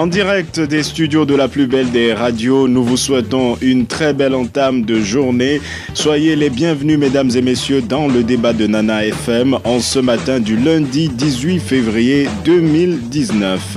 En direct des studios de la plus belle des radios, nous vous souhaitons une très belle entame de journée. Soyez les bienvenus, mesdames et messieurs, dans le débat de Nana FM en ce matin du lundi 18 février 2019.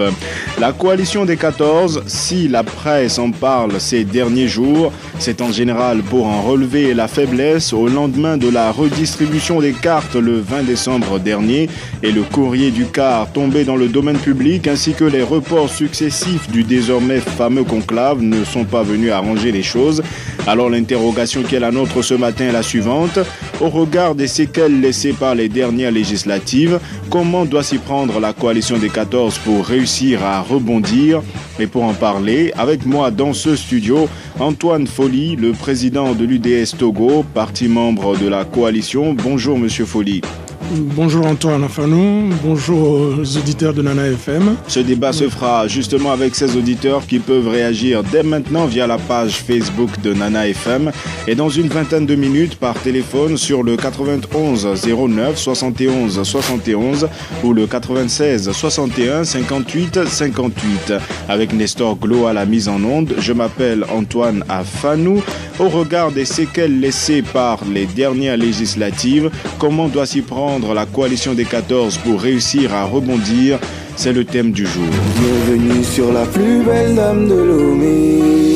La coalition des 14, si la presse en parle ces derniers jours, c'est en général pour en relever la faiblesse au lendemain de la redistribution des cartes le 20 décembre dernier et le courrier du quart tombé dans le domaine public ainsi que les reports successifs du désormais fameux conclave ne sont pas venus arranger les choses. Alors l'interrogation qui est la nôtre ce matin est la suivante. Au regard des séquelles laissées par les dernières législatives, comment doit s'y prendre la coalition des 14 pour réussir à rebondir? Et pour en parler, avec moi dans ce studio, Antoine Folly, le président de l'UDS Togo, parti membre de la coalition. Bonjour Monsieur Folly. Bonjour Antoine Afanou, bonjour aux auditeurs de Nana FM. Ce débat se fera justement avec ces auditeurs qui peuvent réagir dès maintenant via la page Facebook de Nana FM et dans une vingtaine de minutes par téléphone sur le 91 09 71 71 ou le 96 61 58 58. Avec Nestor Glo à la mise en onde, je m'appelle Antoine Afanou. Au regard des séquelles laissées par les dernières législatives, comment doit s'y prendre la coalition des 14 pour réussir à rebondir? C'est le thème du jour. Bienvenue sur la plus belle dame de Lomé.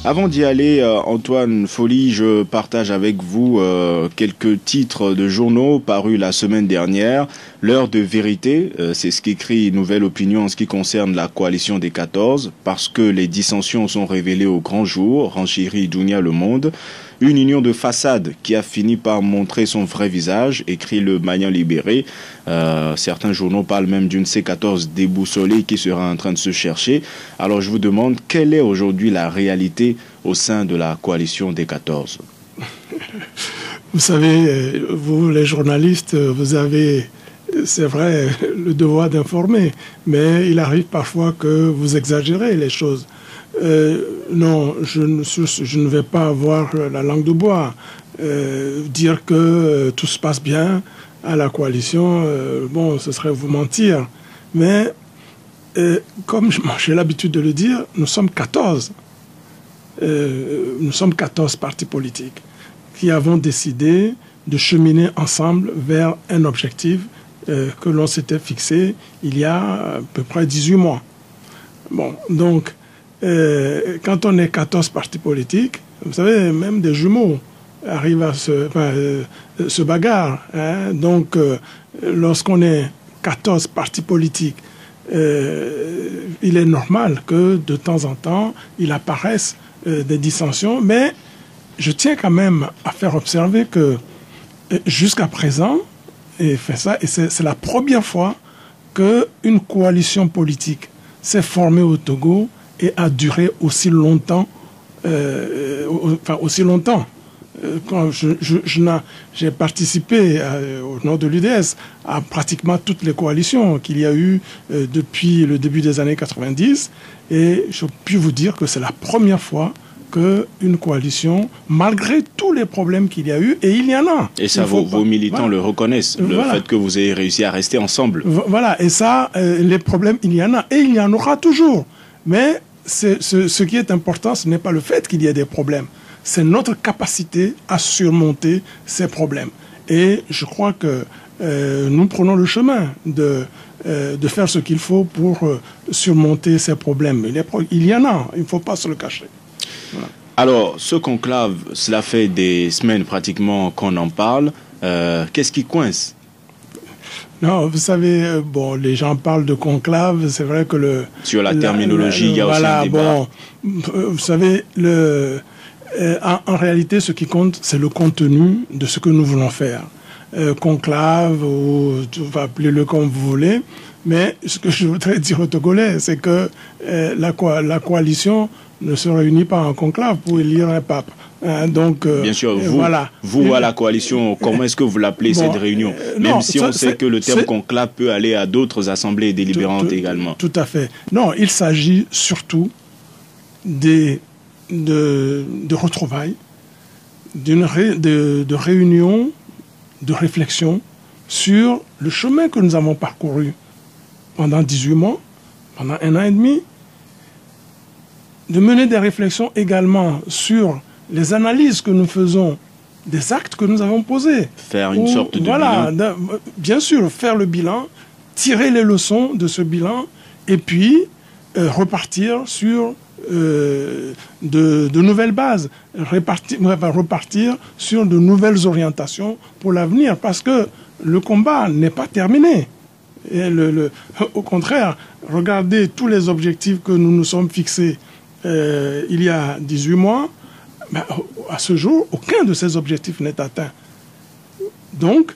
Avant d'y aller, Antoine Folly, je partage avec vous quelques titres de journaux parus la semaine dernière. L'heure de vérité, c'est ce qu'écrit Nouvelle Opinion en ce qui concerne la coalition des 14, parce que les dissensions sont révélées au grand jour, renchérit Dunia Le Monde. Une union de façade qui a fini par montrer son vrai visage, écrit le Matin Libéré. Certains journaux parlent même d'une C14 déboussolée qui sera en train de se chercher. Alors je vous demande, quelle est aujourd'hui la réalité au sein de la coalition des 14? Vous savez, vous les journalistes, vous avez, c'est vrai, le devoir d'informer, mais il arrive parfois que vous exagérez les choses. Non, je ne vais pas avoir la langue de bois. Dire que tout se passe bien à la coalition, bon, ce serait vous mentir. Mais, comme j'ai l'habitude de le dire, nous sommes 14. Nous sommes 14 partis politiques qui avons décidé de cheminer ensemble vers un objectif que l'on s'était fixé il y a à peu près 18 mois. Bon, donc, quand on est 14 partis politiques, vous savez, même des jumeaux arrivent à se bagarrent. Hein. Donc, lorsqu'on est 14 partis politiques, il est normal que de temps en temps, il apparaisse des dissensions. Mais je tiens quand même à faire observer que jusqu'à présent, et c'est la première fois qu'une coalition politique s'est formée au Togo et a duré aussi longtemps, Quand j'ai participé au nom de l'UDS à pratiquement toutes les coalitions qu'il y a eu depuis le début des années 90, et je puis vous dire que c'est la première fois qu'une coalition, malgré tous les problèmes qu'il y a eu, et il y en a. Et ça, vos militants le reconnaissent, le fait que vous ayez réussi à rester ensemble. Voilà, et ça, les problèmes, il y en a, et il y en aura toujours. Mais ce qui est important, ce n'est pas le fait qu'il y ait des problèmes, c'est notre capacité à surmonter ces problèmes. Et je crois que nous prenons le chemin de faire ce qu'il faut pour surmonter ces problèmes. Il y en a, il ne faut pas se le cacher. Voilà. Alors, ce conclave, cela fait des semaines pratiquement qu'on en parle. Qu'est-ce qui coince? Non, vous savez, bon, les gens parlent de conclave, c'est vrai que sur la terminologie, il y a aussi un débat. Bon, vous savez, en réalité, ce qui compte, c'est le contenu de ce que nous voulons faire. Conclave, ou appelez-le comme vous voulez, mais ce que je voudrais dire aux Togolais, c'est que la coalition ne se réunit pas en conclave pour élire un pape. Donc, bien sûr, voilà. Vous à la coalition, comment est-ce que vous l'appelez cette réunion? Même si on sait que le terme conclave peut aller à d'autres assemblées délibérantes également. Tout à fait. Non, il s'agit surtout de retrouvailles, de réunions, de réflexion sur le chemin que nous avons parcouru pendant 18 mois pendant 1 an et demi, de mener des réflexions également sur les analyses que nous faisons des actes que nous avons posés. Faire une sorte de bilan. Bien sûr, faire le bilan, tirer les leçons de ce bilan et puis repartir sur de nouvelles bases, repartir sur de nouvelles orientations pour l'avenir, parce que le combat n'est pas terminé. Et au contraire, regardez tous les objectifs que nous nous sommes fixés il y a 18 mois, ben, à ce jour, aucun de ces objectifs n'est atteint. Donc,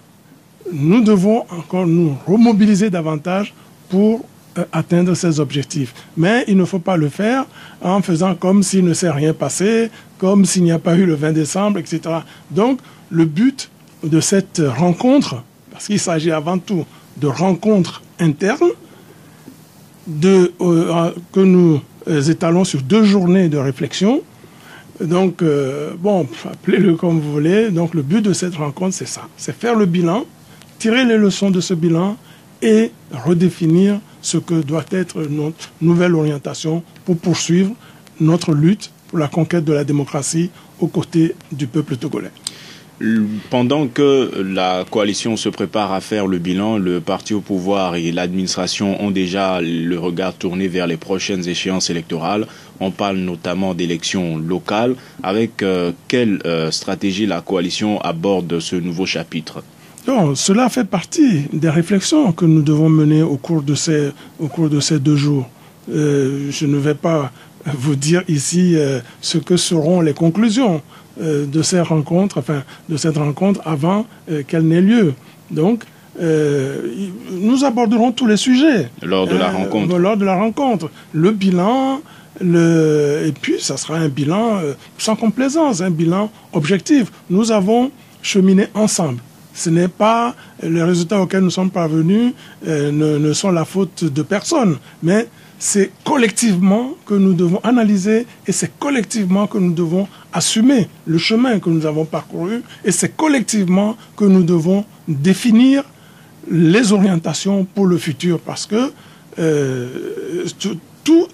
nous devons encore nous remobiliser davantage pour atteindre ces objectifs. Mais il ne faut pas le faire en faisant comme s'il ne s'est rien passé, comme s'il n'y a pas eu le 20 décembre, etc. Donc, le but de cette rencontre, parce qu'il s'agit avant tout de rencontres internes, que nous étalons sur 2 journées de réflexion. Donc, bon, appelez-le comme vous voulez. Donc, le but de cette rencontre, c'est ça. C'est faire le bilan, tirer les leçons de ce bilan et redéfinir ce que doit être notre nouvelle orientation pour poursuivre notre lutte pour la conquête de la démocratie aux côtés du peuple togolais. Pendant que la coalition se prépare à faire le bilan, le parti au pouvoir et l'administration ont déjà le regard tourné vers les prochaines échéances électorales. On parle notamment d'élections locales. Avec quelle stratégie la coalition aborde ce nouveau chapitre ? Donc, cela fait partie des réflexions que nous devons mener au cours de ces 2 jours. Je ne vais pas vous dire ici ce que seront les conclusions de ces rencontres, enfin de cette rencontre avant qu'elle n'ait lieu. Donc, nous aborderons tous les sujets lors de la rencontre. Lors de la rencontre, le bilan, et puis ça sera un bilan sans complaisance, un bilan objectif. Nous avons cheminé ensemble. Ce n'est pas les résultats auxquels nous sommes parvenus ne sont la faute de personne, mais c'est collectivement que nous devons analyser et c'est collectivement que nous devons assumer le chemin que nous avons parcouru et c'est collectivement que nous devons définir les orientations pour le futur parce que tous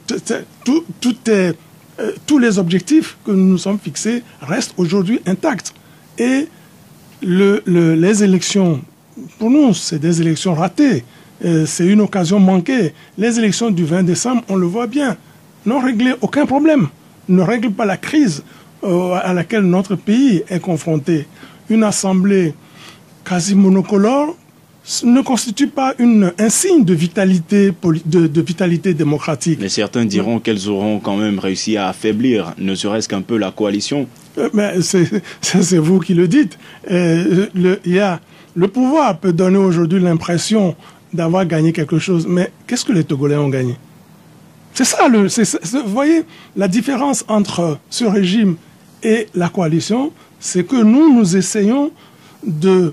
les objectifs que nous nous sommes fixés restent aujourd'hui intacts. Et les élections, pour nous, c'est des élections ratées. C'est une occasion manquée. Les élections du 20 décembre, on le voit bien, n'ont réglé aucun problème, ne règlent pas la crise à laquelle notre pays est confronté. Une assemblée quasi monocolore ne constitue pas un signe de vitalité, de vitalité démocratique. Mais certains diront qu'elles auront quand même réussi à affaiblir, ne serait-ce qu'un peu la coalition. Mais c'est vous qui le dites. Le pouvoir peut donner aujourd'hui l'impression d'avoir gagné quelque chose. Mais qu'est-ce que les Togolais ont gagné? C'est ça, vous voyez, la différence entre ce régime et la coalition, c'est que nous essayons de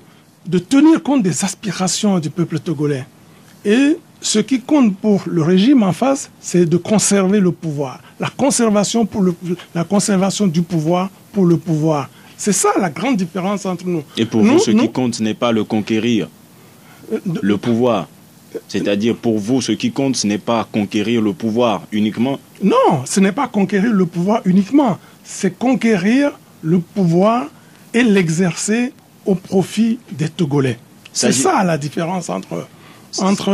tenir compte des aspirations du peuple togolais. Et ce qui compte pour le régime en face, c'est de conserver le pouvoir. La conservation du pouvoir pour le pouvoir. C'est ça la grande différence entre nous. Et pour vous, ce qui compte, ce n'est pas le conquérir, le pouvoir. C'est-à-dire, pour vous, ce qui compte, ce n'est pas conquérir le pouvoir uniquement. Non, ce n'est pas conquérir le pouvoir uniquement. C'est conquérir le pouvoir et l'exercer au profit des Togolais. C'est ça la différence entre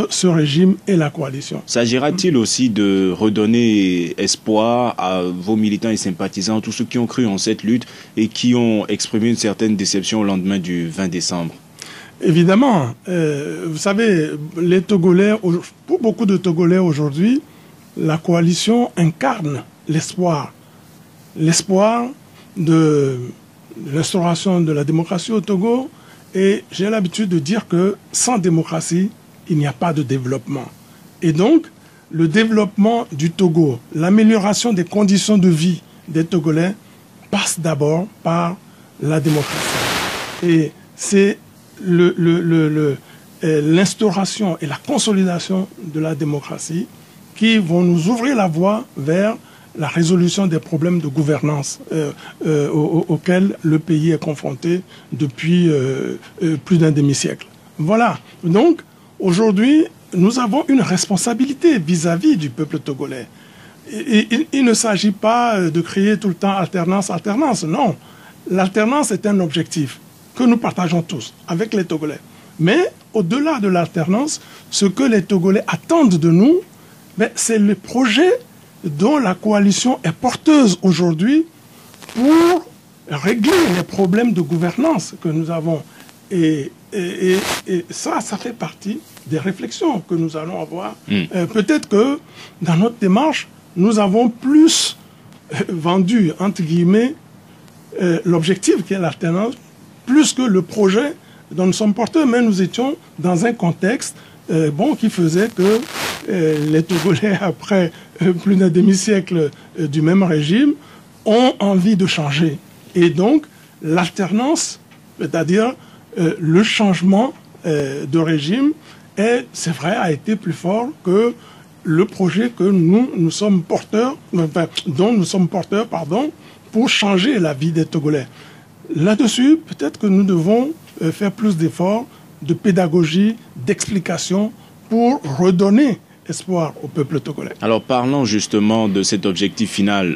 ce régime et la coalition. S'agira-t-il aussi de redonner espoir à vos militants et sympathisants, tous ceux qui ont cru en cette lutte et qui ont exprimé une certaine déception au lendemain du 20 décembre? Évidemment, vous savez, les Togolais, pour beaucoup de Togolais aujourd'hui, la coalition incarne l'espoir. L'espoir de l'instauration de la démocratie au Togo. Et j'ai l'habitude de dire que sans démocratie, il n'y a pas de développement. Et donc, le développement du Togo, l'amélioration des conditions de vie des Togolais passe d'abord par la démocratie. Et c'est l'instauration et la consolidation de la démocratie qui vont nous ouvrir la voie vers la résolution des problèmes de gouvernance auxquels le pays est confronté depuis plus d'un demi-siècle. Voilà. Donc, aujourd'hui, nous avons une responsabilité vis-à-vis du peuple togolais. Il ne s'agit pas de crier tout le temps alternance, alternance. Non, l'alternance est un objectif que nous partageons tous avec les Togolais. Mais au-delà de l'alternance, ce que les Togolais attendent de nous, c'est le projet dont la coalition est porteuse aujourd'hui pour régler les problèmes de gouvernance que nous avons. Et ça fait partie des réflexions que nous allons avoir. Peut-être que dans notre démarche, nous avons plus vendu, entre guillemets, l'objectif qui est l'alternance, plus que le projet dont nous sommes porteurs. Mais nous étions dans un contexte qui faisait que les Togolais, après plus d'un demi-siècle du même régime, ont envie de changer. Et donc, l'alternance, c'est-à-dire le changement de régime, c'est vrai, a été plus fort que le projet que nous sommes porteurs, dont nous sommes porteurs, pour changer la vie des Togolais. Là-dessus, peut-être que nous devons faire plus d'efforts de pédagogie, d'explication pour redonner espoir au peuple togolais. Alors parlons justement de cet objectif final,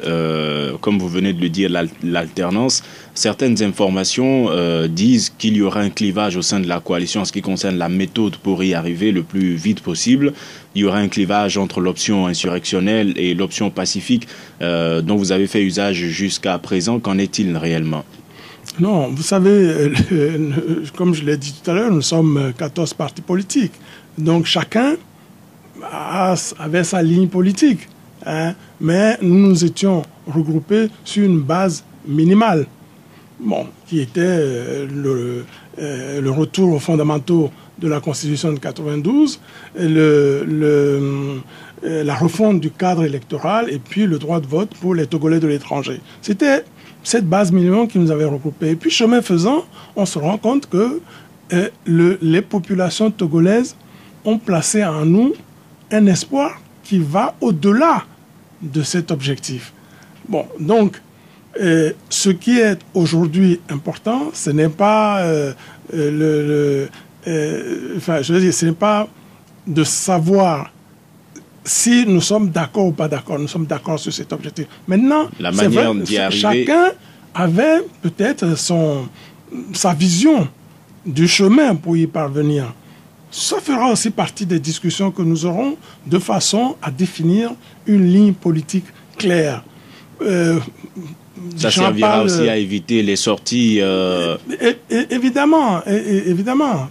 comme vous venez de le dire, l'alternance. Certaines informations disent qu'il y aura un clivage au sein de la coalition en ce qui concerne la méthode pour y arriver le plus vite possible. Il y aura un clivage entre l'option insurrectionnelle et l'option pacifique dont vous avez fait usage jusqu'à présent. Qu'en est-il réellement ? Non, vous savez, comme je l'ai dit tout à l'heure, nous sommes 14 partis politiques. Donc chacun avait sa ligne politique. Mais nous nous étions regroupés sur une base minimale, qui était le retour aux fondamentaux de la Constitution de 92, la refonte du cadre électoral et puis le droit de vote pour les Togolais de l'étranger. C'était cette base minimum qui nous avait regroupés. Et puis, chemin faisant, on se rend compte que les populations togolaises ont placé en nous un espoir qui va au-delà de cet objectif. Donc, ce qui est aujourd'hui important, ce n'est pas ce n'est pas de savoir si nous sommes d'accord ou pas d'accord. Nous sommes d'accord sur cet objectif. Maintenant, la manière d'y arriver... chacun avait peut-être sa vision du chemin pour y parvenir. Ça fera aussi partie des discussions que nous aurons de façon à définir une ligne politique claire. Ça servira aussi à éviter les sorties... Évidemment.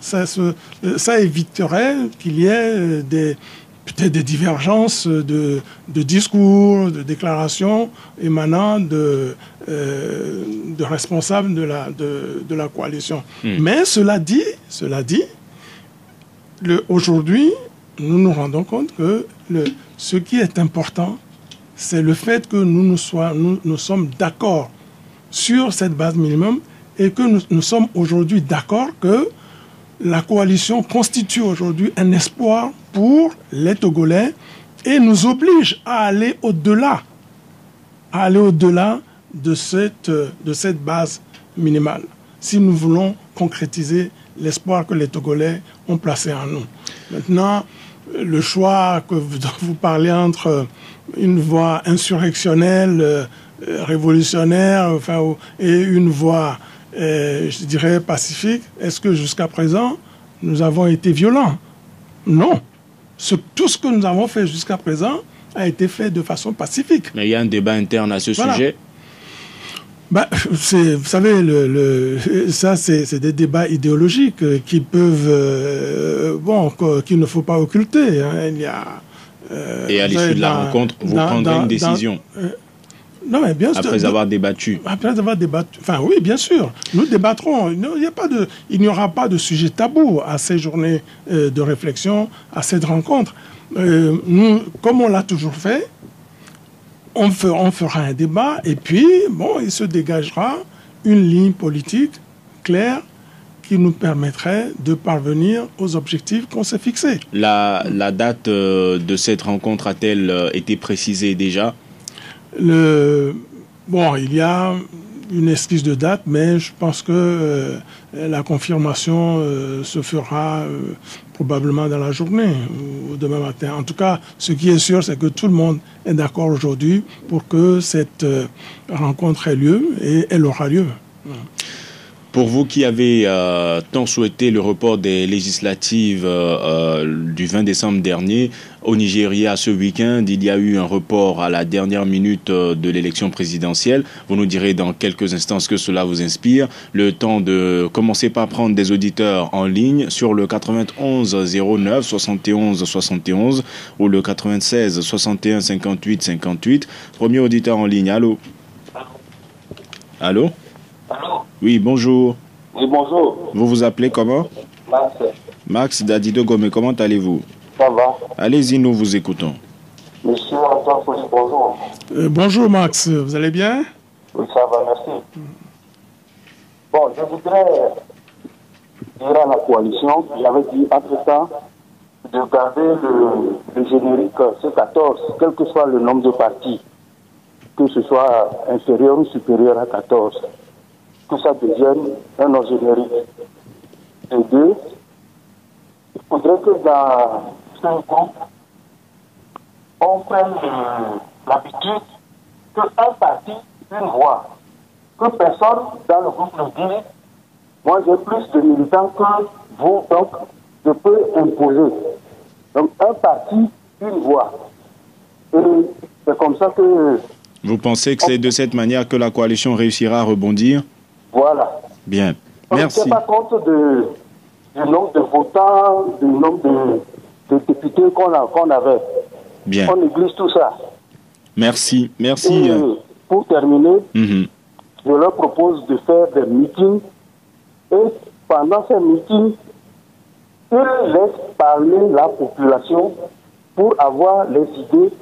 Ça éviterait qu'il y ait peut-être des divergences de discours, de déclarations émanant de responsables de la coalition. Mais cela dit, aujourd'hui, nous nous rendons compte que ce qui est important, c'est le fait que nous sommes d'accord sur cette base minimum et que nous sommes aujourd'hui d'accord que la coalition constitue aujourd'hui un espoir pour les Togolais et nous oblige à aller au-delà de cette base minimale, si nous voulons concrétiser l'espoir que les Togolais ont placé en nous. Maintenant, le choix que vous parlez entre une voie insurrectionnelle, révolutionnaire, et une voie, je dirais, pacifique, est-ce que jusqu'à présent, nous avons été violents? Non. Tout ce que nous avons fait jusqu'à présent a été fait de façon pacifique. Mais il y a un débat interne à ce sujet. Vous savez, ça, c'est des débats idéologiques qui peuvent, qu'il ne faut pas occulter. Et à l'issue de la rencontre, vous prendrez une décision. Non, mais bien sûr. Après avoir débattu. Après avoir débattu. Enfin, oui, bien sûr. Nous débattrons. Il n'y aura pas de sujet tabou à ces journées de réflexion, à cette rencontre. Nous, comme on l'a toujours fait, on fera un débat et puis, il se dégagera une ligne politique claire qui nous permettrait de parvenir aux objectifs qu'on s'est fixés. La date de cette rencontre a-t-elle été précisée déjà ? Il y a une esquisse de date, mais je pense que la confirmation se fera probablement dans la journée ou demain matin. En tout cas, ce qui est sûr, c'est que tout le monde est d'accord aujourd'hui pour que cette rencontre ait lieu et elle aura lieu. Pour vous qui avez tant souhaité le report des législatives du 20 décembre dernier, au Nigeria ce week-end, il y a eu un report à la dernière minute de l'élection présidentielle. Vous nous direz dans quelques instants ce que cela vous inspire. Le temps de commencer par prendre des auditeurs en ligne sur le 91 09 71 71 ou le 96 61 58 58. Premier auditeur en ligne, allô? Allô? Oui, bonjour. Oui, bonjour. Vous vous appelez comment? Max. Max Dadido Gomé, comment allez-vous? Ça va? Allez-y, nous vous écoutons. Monsieur Antoine Foli, bonjour. Bonjour Max, vous allez bien? Oui, ça va, merci. Bon, je voudrais dire à la coalition, j'avais dit entre-temps, de garder le générique C14, quel que soit le nombre de partis, que ce soit inférieur ou supérieur à 14. Que ça devienne un nom générique. Et deux, il faudrait que dans ce groupe, on prenne l'habitude qu'un parti, une voix, que personne dans le groupe ne dit, moi j'ai plus de militants que vous, donc je peux imposer. Donc un parti, une voix. Et c'est comme ça que... Vous pensez que c'est de cette manière que la coalition réussira à rebondir? Voilà. Bien. On Merci. ne tient pas compte du nombre de votants, du nombre de députés qu'on avait. Bien. On néglige tout ça. Merci. Merci. Et pour terminer, Mhm. je leur propose de faire des meetings. Et pendant ces meetings, ils laissent parler la population pour avoir les idées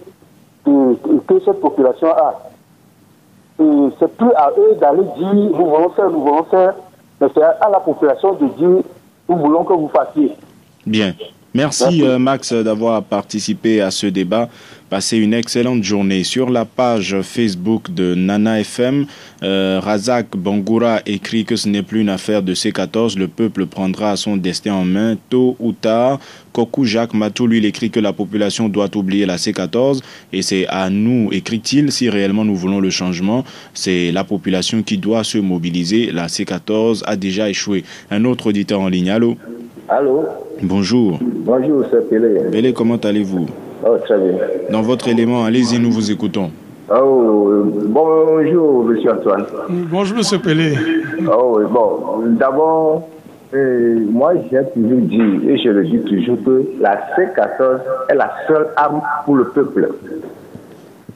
que cette population a. Et c'est plus à eux d'aller dire nous voulons faire, mais c'est à la population de dire nous voulons que vous fassiez. Bien. Merci Max d'avoir participé à ce débat. Passez une excellente journée. Sur la page Facebook de Nana FM, Razak Bangoura écrit que ce n'est plus une affaire de C14. Le peuple prendra son destin en main tôt ou tard. Kokou Jacques Matou, lui, il écrit que la population doit oublier la C14 et c'est à nous, écrit-il, si réellement nous voulons le changement. C'est la population qui doit se mobiliser. La C14 a déjà échoué. Un autre auditeur en ligne. Allô? Allô? Bonjour. Bonjour, c'est Pelé. Pelé, comment allez-vous? Oh, très bien. Dans votre élément, allez-y, nous vous écoutons. Oh, bonjour, monsieur Antoine. Bonjour, monsieur Pelé. Oh, oui, bon, d'abord, moi j'ai toujours dit, et je le dis toujours, que la C14 est la seule arme pour le peuple.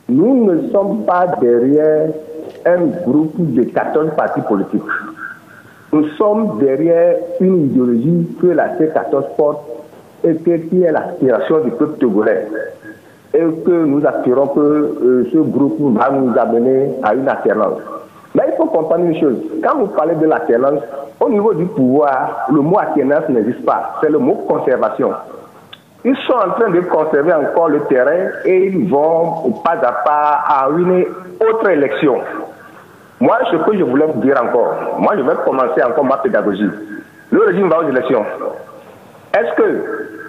Nous ne sommes pas derrière un groupe de 14 partis politiques. Nous sommes derrière une idéologie que la C14 porte et qui est l'aspiration du peuple togolais. Et que nous aspirons que ce groupe va nous amener à une alternance. Mais il faut comprendre une chose. Quand vous parlez de l'alternance, au niveau du pouvoir, le mot alternance n'existe pas. C'est le mot conservation. Ils sont en train de conserver encore le terrain et ils vont pas à pas à une autre élection. Moi, ce que je voulais vous dire encore, moi je vais commencer encore ma pédagogie. Le régime va aux élections. Est-ce que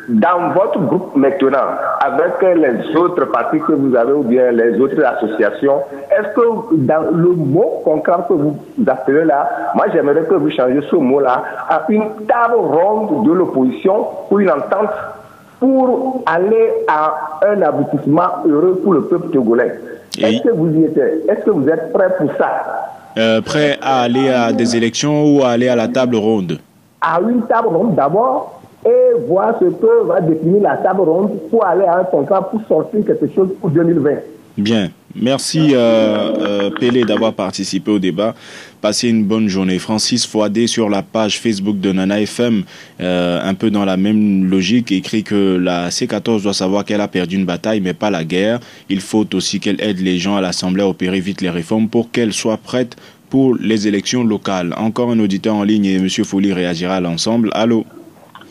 dans votre groupe maintenant, avec les autres partis que vous avez ou bien les autres associations, est-ce que dans le mot concret que vous appelez là, moi j'aimerais que vous changiez ce mot-là à une table ronde de l'opposition ou une entente pour aller à un aboutissement heureux pour le peuple togolais. Est-ce que vous y êtes? Est-ce que vous êtes prêts pour ça? Prêt à aller à des élections ou à aller à la table ronde? À une table ronde d'abord et voir ce que va définir la table ronde pour aller à un contrat pour sortir quelque chose pour 2020. Bien. Merci Pelé d'avoir participé au débat. Passez une bonne journée. Francis Fouadé sur la page Facebook de Nana FM, un peu dans la même logique, écrit que la C14 doit savoir qu'elle a perdu une bataille mais pas la guerre. Il faut aussi qu'elle aide les gens à l'Assemblée à opérer vite les réformes pour qu'elle soit prête pour les élections locales. Encore un auditeur en ligne et M. Foli réagira à l'ensemble. Allô?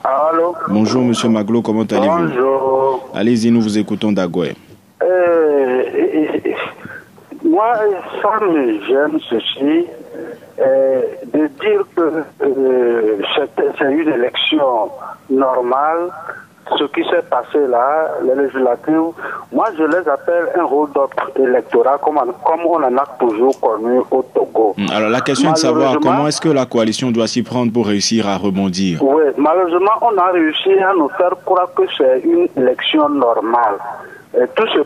Allô? Bonjour M. Maglo, comment allez-vous? Bonjour. Allez-y, nous vous écoutons d'Agoué. Moi, ça me gêne ceci, de dire que c'est une élection normale passé là, les législatives, moi je les appelle un hold-up électoral comme on en a toujours connu au Togo. Alors la question est de savoir comment est-ce que la coalition doit s'y prendre pour réussir à rebondir. Oui, malheureusement on a réussi à nous faire croire que c'est une élection normale. Et tout se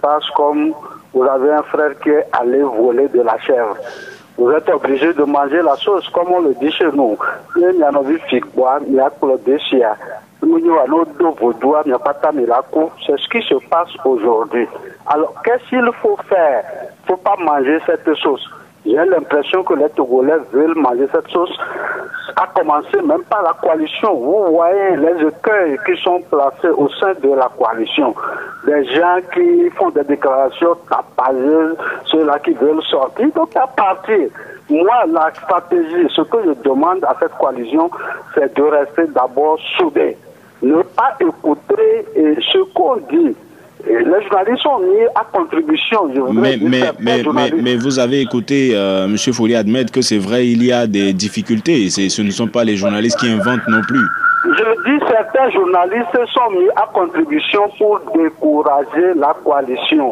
passe comme vous avez un frère qui est allé voler de la chèvre. Vous êtes obligé de manger la sauce, comme on le dit chez nous. C'est ce qui se passe aujourd'hui. Alors, qu'est-ce qu'il faut faire? Il ne faut pas manger cette sauce. J'ai l'impression que les Togolais veulent manger cette sauce, à commencer même par la coalition. Vous voyez les écueils qui sont placés au sein de la coalition. Des gens qui font des déclarations tapageuses, ceux-là qui veulent sortir. Donc à partir, moi, la stratégie, ce que je demande à cette coalition, c'est de rester d'abord soudés. Ne pas écouter ce qu'on dit. Et les journalistes sont mis à contribution. Mais vous avez écouté M. Folli admettre que c'est vrai, il y a des difficultés. Ce ne sont pas les journalistes qui inventent non plus. Je dis certains journalistes sont mis à contribution pour décourager la coalition.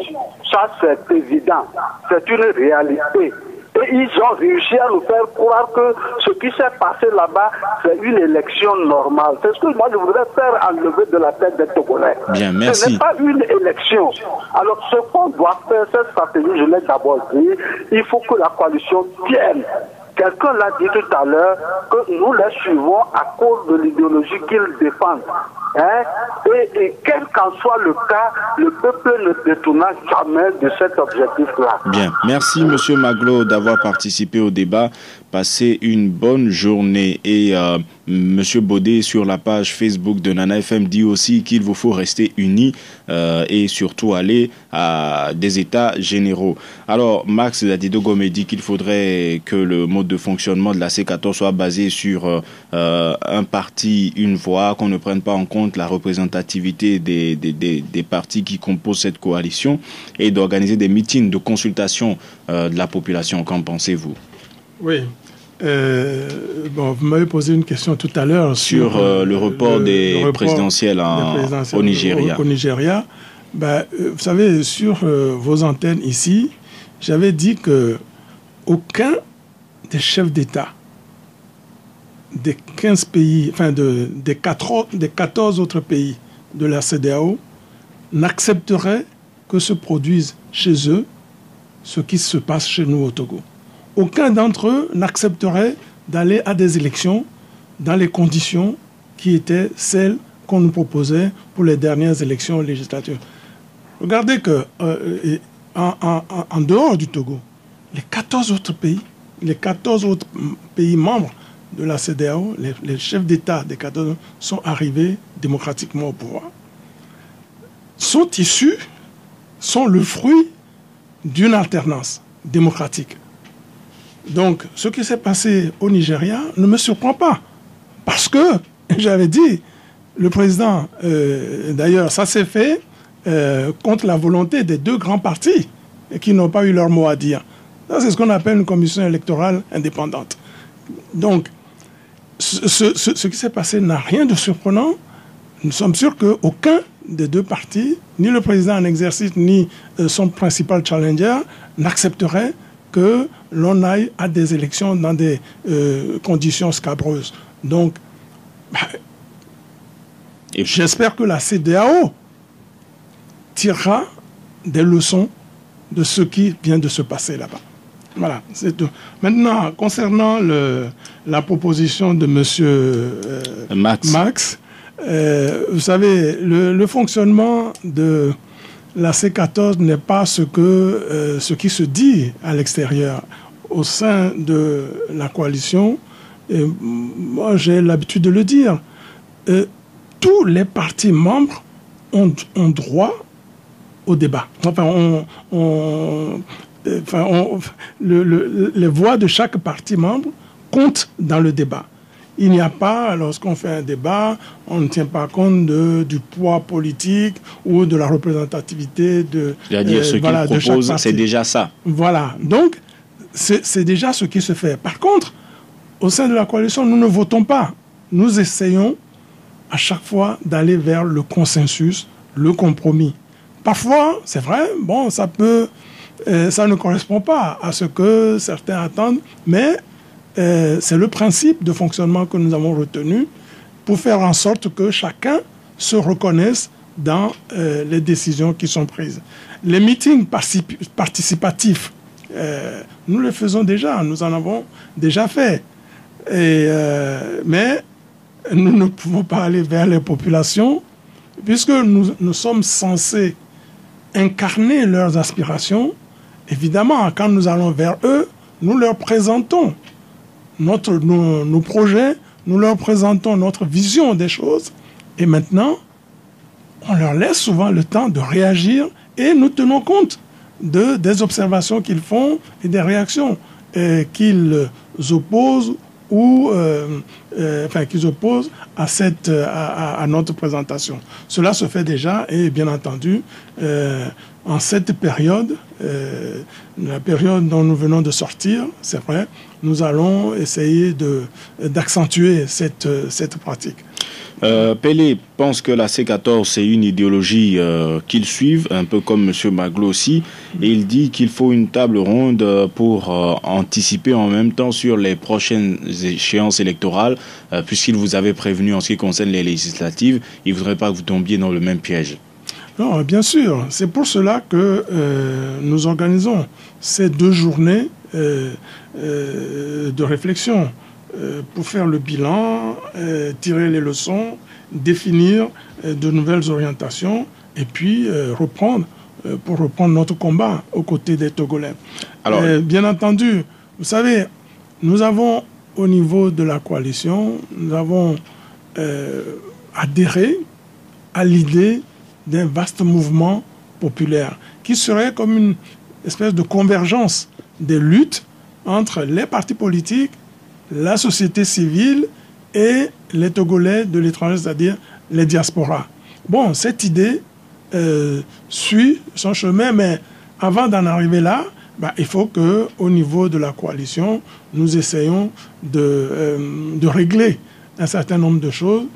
Ça, c'est évident. C'est une réalité. Et ils ont réussi à nous faire croire que ce qui s'est passé là-bas, c'est une élection normale. C'est ce que moi je voudrais faire enlever de la tête des Togolais. Bien, merci. Ce n'est pas une élection. Alors ce qu'on doit faire, cette stratégie, je l'ai d'abord dit, il faut que la coalition tienne. Quelqu'un l'a dit tout à l'heure que nous les suivons à cause de l'idéologie qu'ils défendent. Et quel qu'en soit le cas, le peuple ne détournera jamais de cet objectif-là. Bien, merci M. Maglo d'avoir participé au débat. Passez une bonne journée. Et M. Baudet sur la page Facebook de Nana FM dit aussi qu'il vous faut rester unis et surtout aller à des états généraux. Alors Max Dadido-Gomé dit qu'il faudrait que le mode de fonctionnement de la C14 soit basé sur un parti, une voix, qu'on ne prenne pas en compte la représentativité des partis qui composent cette coalition et d'organiser des meetings de consultation de la population. Qu'en pensez-vous? Oui. Bon, vous m'avez posé une question tout à l'heure sur le report des présidentielles au Nigeria. Au Nigeria. Ben, vous savez, sur vos antennes ici, j'avais dit que aucun des chefs d'État des 15 pays, enfin des 14 autres pays de la CEDEAO n'accepterait que se produise chez eux ce qui se passe chez nous au Togo. Aucun d'entre eux n'accepterait d'aller à des élections dans les conditions qui étaient celles qu'on nous proposait pour les dernières élections législatives. Regardez que en dehors du Togo, les 14 autres pays membres de la CEDEAO, les chefs d'État des 14 sont arrivés démocratiquement au pouvoir, sont le fruit d'une alternance démocratique. Donc, ce qui s'est passé au Nigeria ne me surprend pas. Parce que, j'avais dit, le président, d'ailleurs, ça s'est fait contre la volonté des deux grands partis qui n'ont pas eu leur mot à dire. Ça, c'est ce qu'on appelle une commission électorale indépendante. Donc, ce qui s'est passé n'a rien de surprenant. Nous sommes sûrs qu'aucun des deux partis, ni le président en exercice, ni son principal challenger, n'accepterait que l'on aille à des élections dans des conditions scabreuses. Donc, j'espère que la CEDEAO tirera des leçons de ce qui vient de se passer là-bas. Voilà, c'est tout. Maintenant, concernant la proposition de M. Max, vous savez, le fonctionnement de la C14 n'est pas ce qui se dit à l'extérieur. Au sein de la coalition, et moi j'ai l'habitude de le dire, tous les partis membres ont droit au débat. Enfin, les voix de chaque parti membre comptent dans le débat. Il n'y a pas, lorsqu'on fait un débat, on ne tient pas compte du poids politique ou de la représentativité de chaque parti. C'est déjà ça. Voilà. Donc, c'est déjà ce qui se fait. Par contre, au sein de la coalition, nous ne votons pas. Nous essayons à chaque fois d'aller vers le consensus, le compromis. Parfois, c'est vrai, bon, ça ne correspond pas à ce que certains attendent, mais c'est le principe de fonctionnement que nous avons retenu pour faire en sorte que chacun se reconnaisse dans les décisions qui sont prises. Les meetings participatifs, nous les faisons déjà, nous en avons déjà fait. Mais nous ne pouvons pas aller vers les populations puisque nous sommes censés incarner leurs aspirations. Évidemment, quand nous allons vers eux, nous leur présentons nos projets, nous leur présentons notre vision des choses. Et maintenant, on leur laisse souvent le temps de réagir et nous tenons compte des observations qu'ils font et des réactions qu'ils opposent ou qu'ils opposent à notre présentation. Cela se fait déjà et bien entendu, en cette période, la période dont nous venons de sortir, c'est vrai, nous allons essayer d'accentuer cette pratique. Pelé pense que la C14 c'est une idéologie qu'ils suivent, un peu comme M. Maglo aussi, et il dit qu'il faut une table ronde pour anticiper en même temps sur les prochaines échéances électorales, puisqu'il vous avait prévenu en ce qui concerne les législatives, il ne voudrait pas que vous tombiez dans le même piège. Non, bien sûr, c'est pour cela que nous organisons ces 2 journées de réflexion. Pour faire le bilan, tirer les leçons, définir de nouvelles orientations et puis pour reprendre notre combat aux côtés des Togolais. Alors, bien entendu, vous savez, nous avons au niveau de la coalition, nous avons adhéré à l'idée d'un vaste mouvement populaire qui serait comme une espèce de convergence des luttes entre les partis politiques, la société civile et les Togolais de l'étranger, c'est-à-dire les diasporas. Bon, cette idée suit son chemin, mais avant d'en arriver là, il faut qu'au niveau de la coalition, nous essayons de régler un certain nombre de choses,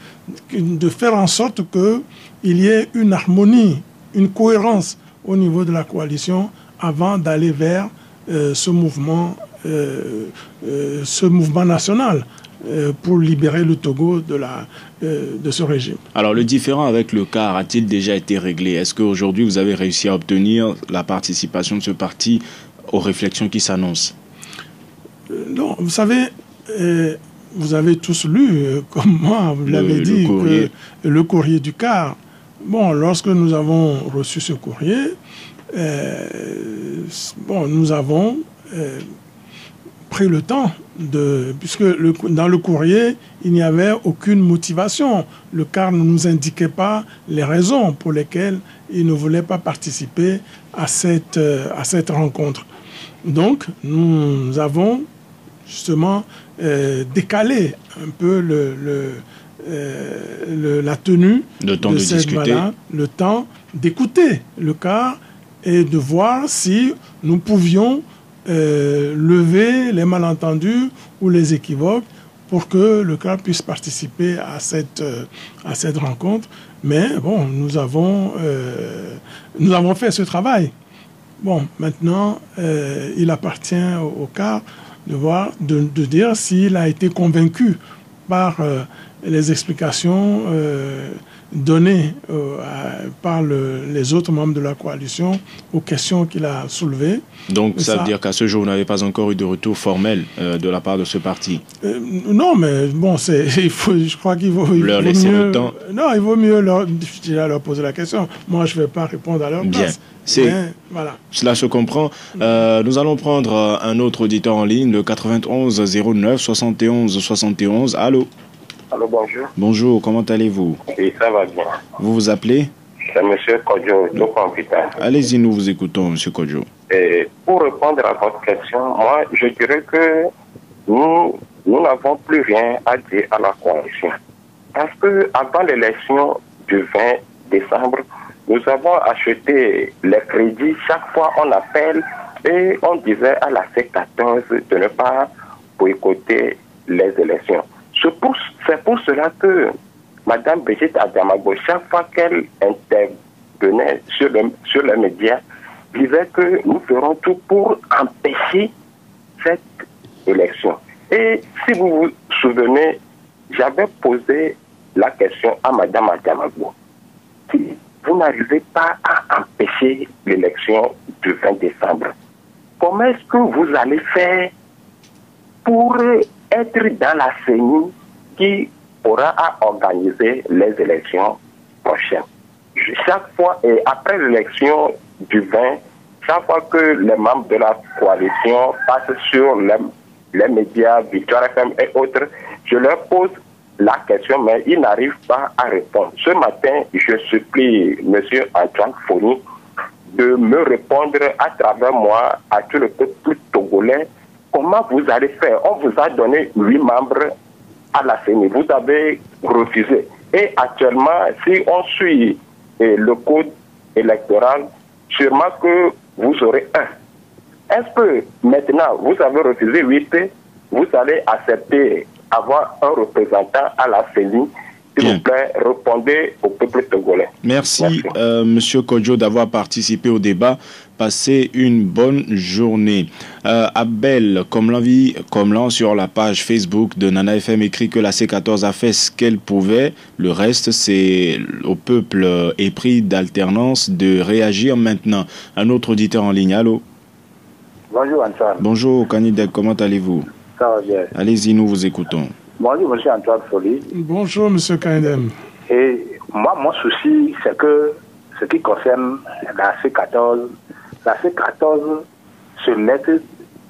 de faire en sorte qu'il y ait une harmonie, une cohérence au niveau de la coalition avant d'aller vers ce mouvement national pour libérer le Togo de ce régime. Alors le différend avec le CAR a-t-il déjà été réglé? Est-ce qu'aujourd'hui vous avez réussi à obtenir la participation de ce parti aux réflexions qui s'annoncent? Non, vous savez, vous avez tous lu, comme moi, vous l'avez dit, le courrier du CAR. Bon, lorsque nous avons reçu ce courrier, nous avons pris le temps puisque dans le courrier, il n'y avait aucune motivation. Le CAR ne nous indiquait pas les raisons pour lesquelles il ne voulait pas participer à cette rencontre. Donc, nous avons justement décalé un peu la tenue de discuter, le temps d'écouter le CAR et de voir si nous pouvions lever les malentendus ou les équivoques pour que le CAR puisse participer à cette rencontre. Mais bon, nous avons fait ce travail. Bon, maintenant, il appartient au CAR de dire s'il a été convaincu par les explications données par les autres membres de la coalition aux questions qu'il a soulevées. Donc ça veut dire qu'à ce jour, vous n'avez pas encore eu de retour formel de la part de ce parti? Non, mais bon, je crois qu'il vaut leur laisser le temps. Non, il vaut mieux leur poser la question. Moi, je ne vais pas répondre à leur place. Voilà. Cela se comprend. Nous allons prendre un autre auditeur en ligne, le 91 09 71 71. Allô? Allô, bonjour. Bonjour, comment allez-vous? Oui, ça va bien. Vous vous appelez? C'est M. Kodjo, de Computer. Allez-y, nous vous écoutons, M. Kodjo. Pour répondre à votre question, moi, je dirais que nous n'avons plus rien à dire à la coalition. Parce que avant l'élection du 20 décembre, nous avons acheté les crédits. Chaque fois, on appelle et on disait à la C14 de ne pas boycotter les élections. C'est pour cela que Madame Brigitte Adjamagbo, chaque fois qu'elle intervenait sur les médias, disait que nous ferons tout pour empêcher cette élection. Et si vous vous souvenez, j'avais posé la question à Madame Adjamagbo. Si vous n'arrivez pas à empêcher l'élection du 20 décembre, comment est-ce que vous allez faire pour être dans la CENI qui aura à organiser les élections prochaines? Chaque fois, et après l'élection du 20, chaque fois que les membres de la coalition passent sur les médias, Victoire FM et autres, je leur pose la question, mais ils n'arrivent pas à répondre. Ce matin, je supplie M. Antoine Foni de me répondre à travers moi, à tout le peuple togolais, comment vous allez faire. On vous a donné 8 membres à la CENI. Vous avez refusé. Et actuellement, si on suit le code électoral, sûrement que vous aurez 1. Est-ce que maintenant, vous avez refusé 8, vous allez accepter avoir un représentant à la CENI? S'il vous plaît, répondez au peuple togolais. Merci. Monsieur Kodjo, d'avoir participé au débat. Passez une bonne journée. Abel Komlan sur la page Facebook de Nana FM écrit que la C14 a fait ce qu'elle pouvait. Le reste, c'est au peuple épris d'alternance de réagir maintenant. Un autre auditeur en ligne. Allô? Bonjour Antoine. Bonjour Kanidek, comment allez-vous? Ça va bien. Allez-y, nous vous écoutons. Bonjour monsieur Antoine Foli. Bonjour monsieur Kanidem. Et moi, mon souci, c'est que ce qui concerne la C14 se laisse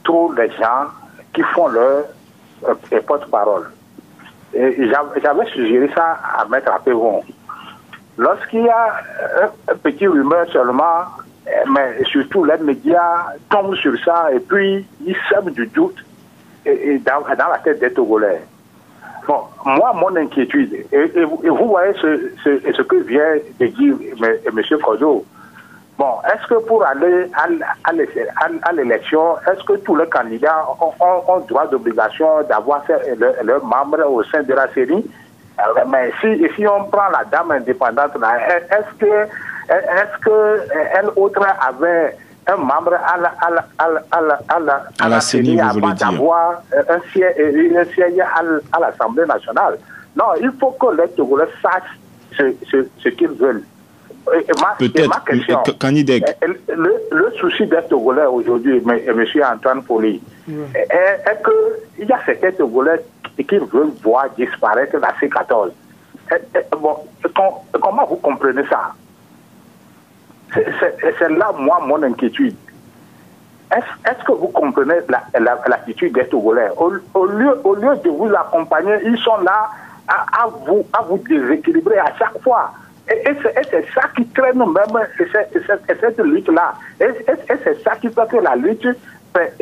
trop les gens qui font leur porte-parole. Et j'avais suggéré ça à Maître Apéron. Lorsqu'il y a un petit rumeur seulement, mais surtout les médias tombent sur ça et puis ils sèment du doute dans la tête des Togolais. Bon, moi, mon inquiétude, et vous voyez ce que vient de dire M. Kozo. Bon, est-ce que pour aller à l'élection, est-ce que tous les candidats ont droit d'obligation d'avoir leurs membres au sein de la série? Mais si on prend la dame indépendante, là, est-ce que elle autre avait un membre à la CENI avant d'avoir un siège à l'Assemblée nationale? Non, il faut que les Togolais sachent ce qu'ils veulent. Peut-être, le souci des Togolais aujourd'hui, M. Antoine Foli, est qu'il y a certains Togolais qui veulent voir disparaître la C14. Bon, comment vous comprenez ça? C'est là, moi, mon inquiétude. Est-ce que vous comprenez l'attitude des Togolais? Au lieu de vous accompagner, ils sont là à vous déséquilibrer à chaque fois. Et c'est ça qui traîne même cette lutte-là. Et c'est ça qui fait que la lutte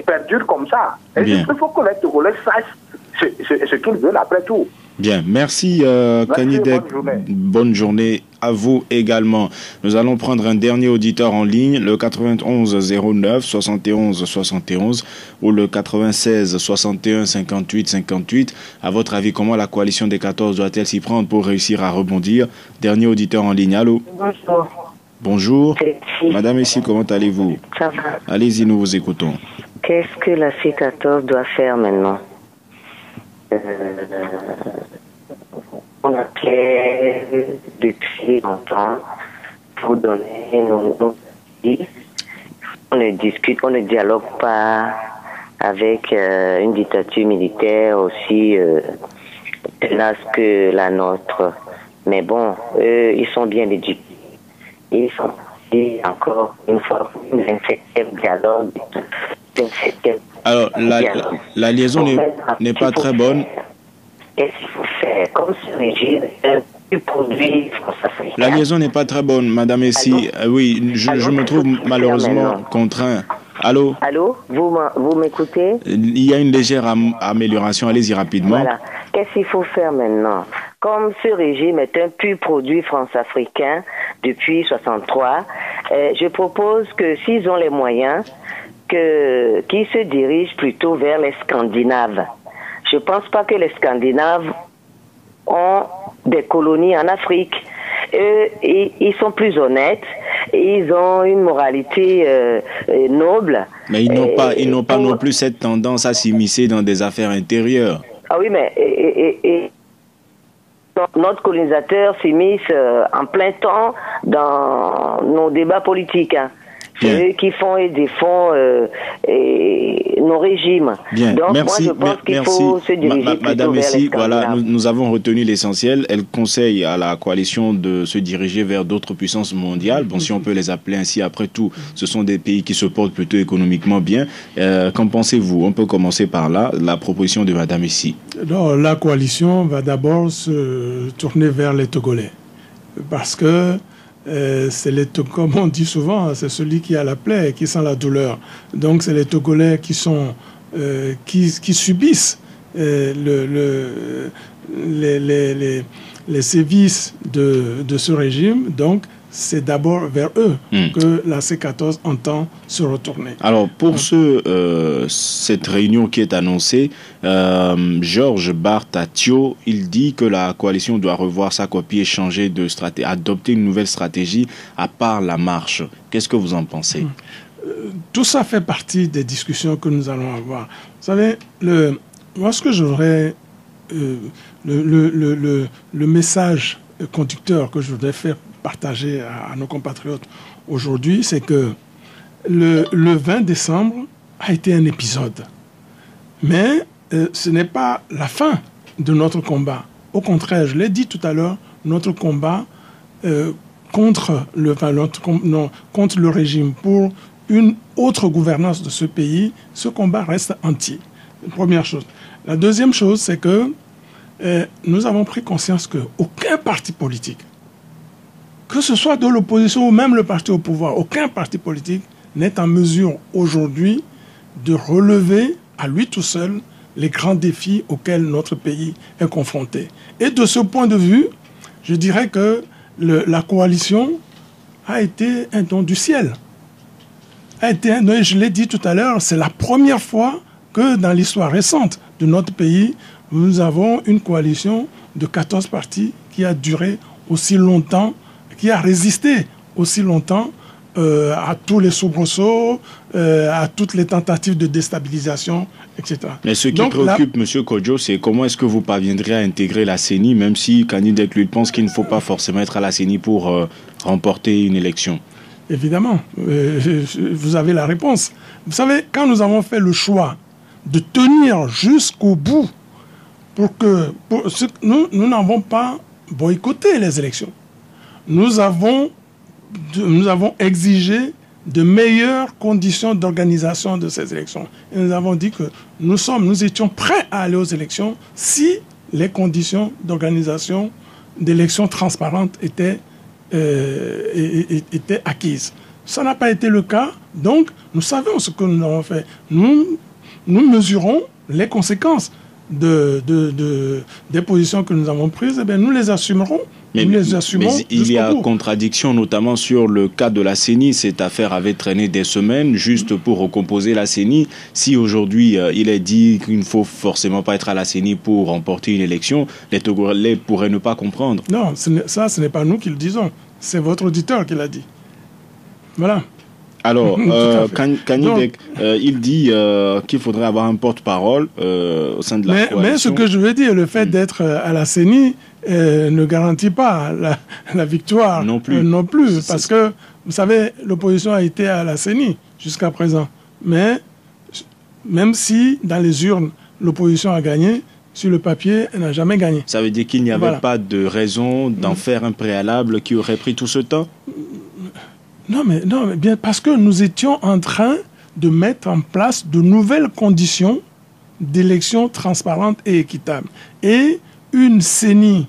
perdure comme ça. Et il faut que les Togolais sachent ce qu'ils veulent après tout. Bien, merci Kanidek. Bonne journée à vous également. Nous allons prendre un dernier auditeur en ligne, le 91 09 71 71 ou le 96 61 58 58. À votre avis, comment la coalition des 14 doit-elle s'y prendre pour réussir à rebondir? Dernier auditeur en ligne, allô? Bonjour. Bonjour. Madame ici, comment allez-vous? Ça va. Allez-y, nous vous écoutons. Qu'est-ce que la C14 doit faire maintenant? On appelait depuis longtemps pour donner nos idées. On ne discute, on ne dialogue pas avec une dictature militaire aussi tenace que la nôtre. Mais bon, eux, ils sont bien éduqués. Ils sont encore une fois un 27e dialogue. Alors, la liaison n'est pas très bonne. Qu'est-ce qu'il faut faire? Comme ce régime du produit France-Afrique. La liaison n'est pas très bonne, Madame Essi. Oui, je me trouve malheureusement contraint. Allô? Allô? Vous m'écoutez? Il y a une légère amélioration. Allez-y rapidement. Voilà. Qu'est-ce qu'il faut faire maintenant? Comme ce régime est un pur produit france-africain depuis 1963, je propose que s'ils ont les moyens, qu'ils se dirigent plutôt vers les Scandinaves. Je ne pense pas que les Scandinaves ont des colonies en Afrique. Ils sont plus honnêtes, ils ont une moralité noble. Mais ils n'ont pas non plus cette tendance à s'immiscer dans des affaires intérieures. Ah oui, mais notre colonisateur s'immisce en plein temps dans nos débats politiques. Hein. C'est eux qui font et défendent nos régimes. Bien. Donc merci, moi je pense qu'il faut se diriger Madame plutôt vers Messi, les voilà, nous avons retenu l'essentiel. Elle conseille à la coalition de se diriger vers d'autres puissances mondiales. Bon, si on peut les appeler ainsi, après tout, ce sont des pays qui se portent plutôt économiquement bien. Qu'en pensez-vous? On peut commencer par là, la proposition de Madame Messi. Non, la coalition va d'abord se tourner vers les Togolais. Parce que comme on dit souvent, c'est celui qui a la plaie et qui sent la douleur. Donc c'est les Togolais qui subissent les sévices de ce régime. Donc c'est d'abord vers eux que la C14 entend se retourner. Alors, pour cette réunion qui est annoncée, Georges Bartatio, il dit que la coalition doit revoir sa copie et changer de stratégie, adopter une nouvelle stratégie à part la marche. Qu'est-ce que vous en pensez? Tout ça fait partie des discussions que nous allons avoir. Vous savez, moi, ce que je voudrais... le message conducteur que je voudrais faire partager à nos compatriotes aujourd'hui, c'est que le 20 décembre a été un épisode. Mais ce n'est pas la fin de notre combat. Au contraire, je l'ai dit tout à l'heure, notre combat contre le régime pour une autre gouvernance de ce pays, ce combat reste entier. Première chose. La deuxième chose, c'est que nous avons pris conscience qu'aucun parti politique, que ce soit de l'opposition ou même le parti au pouvoir, aucun parti politique n'est en mesure aujourd'hui de relever à lui tout seul les grands défis auxquels notre pays est confronté. Et de ce point de vue, je dirais que la coalition a été un don du ciel. Je l'ai dit tout à l'heure, c'est la première fois que dans l'histoire récente de notre pays, nous avons une coalition de 14 partis qui a duré aussi longtemps, qui a résisté aussi longtemps à tous les soubresauts, à toutes les tentatives de déstabilisation, etc. Mais ce qui préoccupe M. Kodjo, c'est comment est-ce que vous parviendrez à intégrer la CENI, même si Kanidek lui pense qu'il ne faut pas forcément être à la CENI pour remporter une élection. Évidemment, vous avez la réponse. Vous savez, quand nous avons fait le choix de tenir jusqu'au bout nous n'avons pas boycotté les élections. Nous avons exigé de meilleures conditions d'organisation de ces élections. Et nous avons dit que nous étions prêts à aller aux élections si les conditions d'organisation d'élections transparentes étaient acquises. Ça n'a pas été le cas, donc nous savons ce que nous avons fait. Nous mesurons les conséquences des positions que nous avons prises, et bien nous les assumerons. Mais il y a contradiction, notamment sur le cas de la CENI. Cette affaire avait traîné des semaines juste pour recomposer la CENI. Si aujourd'hui il est dit qu'il ne faut forcément pas être à la CENI pour remporter une élection, les Togolais pourraient ne pas comprendre. Non, ce n'est pas nous qui le disons. C'est votre auditeur qui l'a dit. Voilà. Alors, Kanidek, il dit qu'il faudrait avoir un porte-parole au sein de la coalition. Mais ce que je veux dire, le fait d'être à la CENI ne garantit pas la victoire non plus. Parce que, vous savez, l'opposition a été à la CENI jusqu'à présent. Mais même si, dans les urnes, l'opposition a gagné, sur le papier, elle n'a jamais gagné. Ça veut dire qu'il n'y avait pas de raison d'en faire un préalable qui aurait pris tout ce temps? Non, mais bien parce que nous étions en train de mettre en place de nouvelles conditions d'élections transparentes et équitables. Et une CENI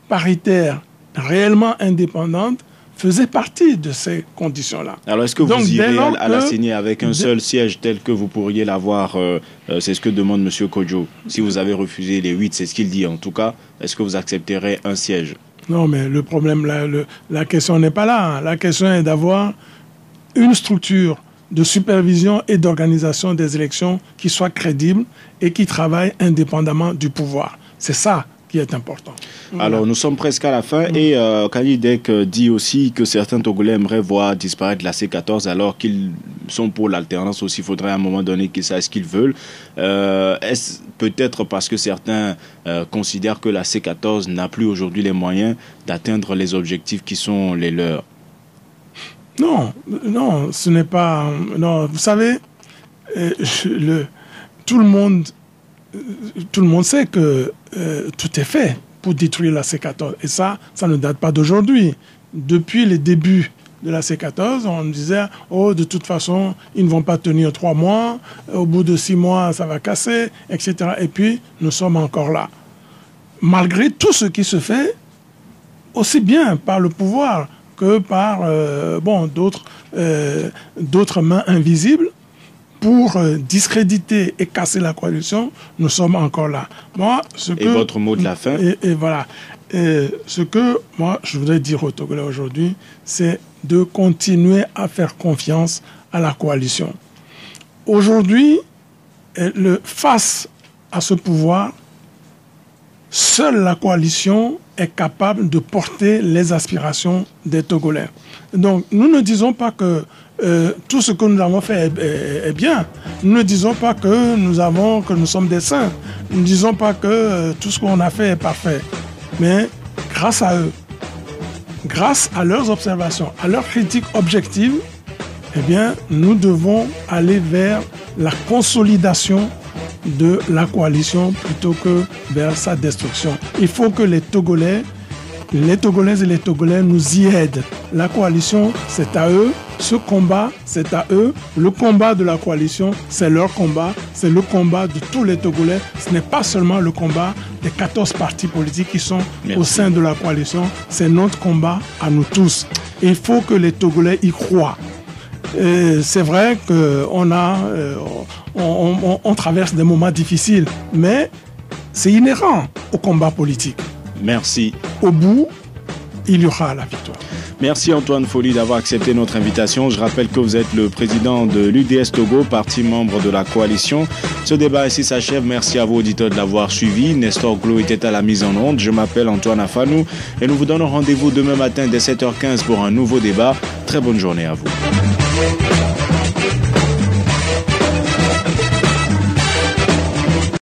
paritaire réellement indépendante faisait partie de ces conditions-là. Alors, est-ce que vous irez à la CENI avec un seul siège tel que vous pourriez l'avoir? C'est ce que demande M. Kodjo. Si vous avez refusé les 8, c'est ce qu'il dit en tout cas, est-ce que vous accepterez un siège? Non, mais le problème, la question n'est pas là. La question est d'avoir une structure de supervision et d'organisation des élections qui soit crédible et qui travaille indépendamment du pouvoir. C'est ça qui est important. Alors, nous sommes presque à la fin et Khalidek dit aussi que certains Togolais aimeraient voir disparaître la C14 alors qu'ils sont pour l'alternance aussi. Il faudrait à un moment donné qu'ils sachent ce qu'ils veulent. Est-ce peut-être parce que certains considèrent que la C14 n'a plus aujourd'hui les moyens d'atteindre les objectifs qui sont les leurs? Non, ce n'est pas... Non, vous savez, tout le monde sait que tout est fait pour détruire la C14. Et ça ne date pas d'aujourd'hui. Depuis les débuts de la C14, on disait, oh, de toute façon, ils ne vont pas tenir 3 mois, au bout de 6 mois, ça va casser, etc. Et puis, nous sommes encore là. Malgré tout ce qui se fait, aussi bien par le pouvoir que par d'autres mains invisibles, pour discréditer et casser la coalition, nous sommes encore là. Votre mot de la fin? Et voilà. Ce que moi, je voudrais dire aux Togolais aujourd'hui, c'est de continuer à faire confiance à la coalition. Aujourd'hui, face à ce pouvoir, seule la coalition est capable de porter les aspirations des Togolais. Donc, nous ne disons pas que tout ce que nous avons fait est bien. Nous ne disons pas que nous sommes des saints. Nous ne disons pas que tout ce qu'on a fait est parfait. Mais grâce à eux, grâce à leurs observations, à leurs critiques objectives, eh bien, nous devons aller vers la consolidation de la coalition plutôt que vers sa destruction. Il faut que les Togolaises et les Togolais nous y aident. La coalition, c'est à eux. Ce combat, c'est à eux. Le combat de la coalition, c'est leur combat. C'est le combat de tous les Togolais. Ce n'est pas seulement le combat des 14 partis politiques qui sont au sein de la coalition. C'est notre combat à nous tous. Et il faut que les Togolais y croient. C'est vrai qu'on on traverse des moments difficiles, mais c'est inhérent au combat politique. Merci. Au bout, il y aura la victoire. Merci Antoine Folly d'avoir accepté notre invitation. Je rappelle que vous êtes le président de l'UDS Togo, parti membre de la coalition. Ce débat ici s'achève. Merci à vous auditeurs de l'avoir suivi. Nestor Glo était à la mise en onde. Je m'appelle Antoine Afanou et nous vous donnons rendez-vous demain matin dès 7h15 pour un nouveau débat. Très bonne journée à vous.